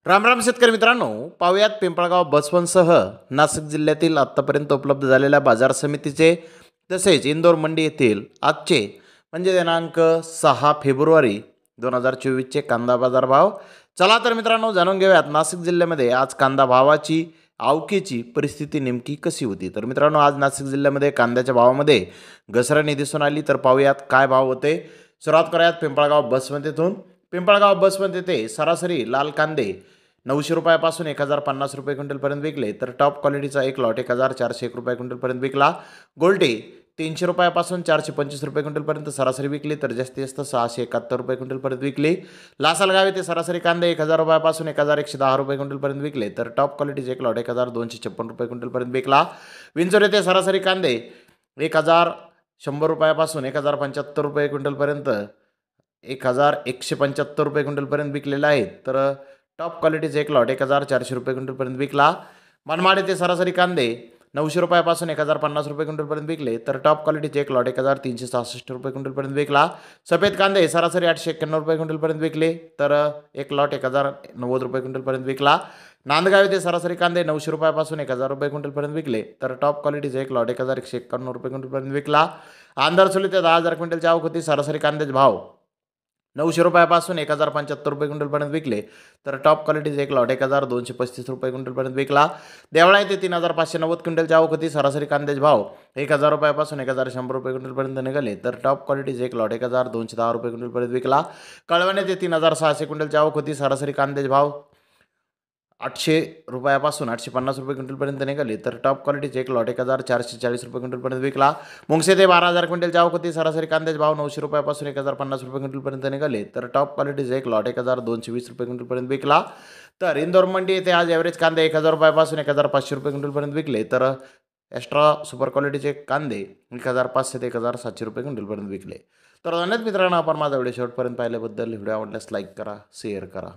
राम राम शेतकरी मित्रांनो, पाहुयात पिंपळगाव बसवनसह नाशिक जिल्ह्यातील आत्तापर्यंत उपलब्ध झालेल्या बाजार समितीचे तसेच इंदोर मंडी येथील आजचे म्हणजे दिनांक 6 फेब्रुवारी 2024चे कांदा बाजार भाव. चला तर मित्रांनो, जाणून घेऊयात नाशिक जिल्ह्यामध्ये आज कांदा भावाची आवकेची परिस्थिती नेमकी कशी होती. तर मित्रांनो, आज नाशिक जिल्ह्यामध्ये कांद्याच्या भावामध्ये घसरणी दिसून आली. तर पाहूयात काय भाव होते. सुरुवात करूयात पिंपळगाव बसवंत येथून. पिंपळगाव बसवंत येथे सरासरी लाल कांदे 900 रुपयापासून 1050 रुपये क्विंटलपर्यंत विकले. तर टॉप क्वालिटीचा एक लॉट 1401 रुपये क्विंटलपर्यंत विकला. गोल्टी 300 रुपयापासून 425 रुपये क्विंटलपर्यंत सरासरी विकली. तर जास्तीत जास्त 671 रुपये क्विंटलपर्यंत विकली. लासलगाव येथे सरासरी कांदे 1000 रुपयापासून 1110 रुपये क्विंटलपर्यंत विकले. तर टॉप क्वालिटीचा एक लॉट 1256 रुपये क्विंटलपर्यंत विकला. विंचोर येथे सरासरी कांदे 1100 रुपयापासून 1075 रुपये क्विंटलपर्यंत 1175 रुपये क्विंटलपर्यंत विकलेले आहेत. तर टॉप क्वालिटीचे एक लॉट 1400 रुपये क्विंटलपर्यंत विकला. मनमाड येथे सरासरी कांदे 900 रुपयापासून 1050 रुपये क्विंटलपर्यंत विकले. तर टॉप क्वालिटीचे एक लॉट 1366 रुपये क्विंटलपर्यंत विकला. सफेद कांदे सरासरी 891 रुपये क्विंटलपर्यंत विकले. तर एक लॉट 1090 रुपये क्विंटलपर्यंत विकला. नांदगाव येथे सरासरी कांदे 900 रुपयापासून 1000 रुपये क्विंटलपर्यंत विकले. तर टॉप क्वालिटीचे एक लॉट 1151 रुपये क्विंटलपर्यंत विकला. आंधरसोली ते 10,000 क्विंटलची आवक होती. सरासरी कांद्याचे भाव 900 रुपयापासून 1075 रुपये क्विंटलपर्यंत विकले. तर टॉप क्वालिटीचे एक लॉट 1235 रुपये क्विंटलपर्यंत विकला. देवळा येथे 3590 क्विंटलची आवक होती. सरासरी कांद्याचे भाव 1000 रुपयापासून 1100 रुपये क्विंटलपर्यंत निघाले. तर टॉप क्वालिटीचे एक लॉट 1210 रुपये क्विंटलपर्यंत विकला. कळवण येथे 3600 क्विंटलची आवक होती. सरासरी कांद्याचे भाव 800 रुपयापासून 850 रुपये क्विंटलपर्यंत निघाले. तर टॉप क्वालिटीचे एक लॉट 1440 रुपये क्विंटलपर्यंत विकला. मुंगसे ते 12,000 क्विंटलची आवक होती. सरासरी कांद्याचे भाव 900 रुपयापासून 1050 रुपये क्विंटलपर्यंत निघाले. तर टॉप क्वालिटीचे एक लॉट 1220 रुपये क्विंटलपर्यंत विकला. तर इंदोर मंडी येथे आज ॲव्हरेज कांदे 1000 रुपयापासून 1500 रुपये क्विंटलपर्यंत विकले. तर एक्स्ट्रा सुपर क्वालिटीचे कांदे 1500 ते 1700 रुपये क्विंटलपर्यंत विकले. तर धन्यवाद मित्रांनो, आपण माझा व्हिडिओ शेवटपर्यंत पाहिल्याबद्दल. व्हिडिओ आवडल्यास लाईक करा, शेअर करा.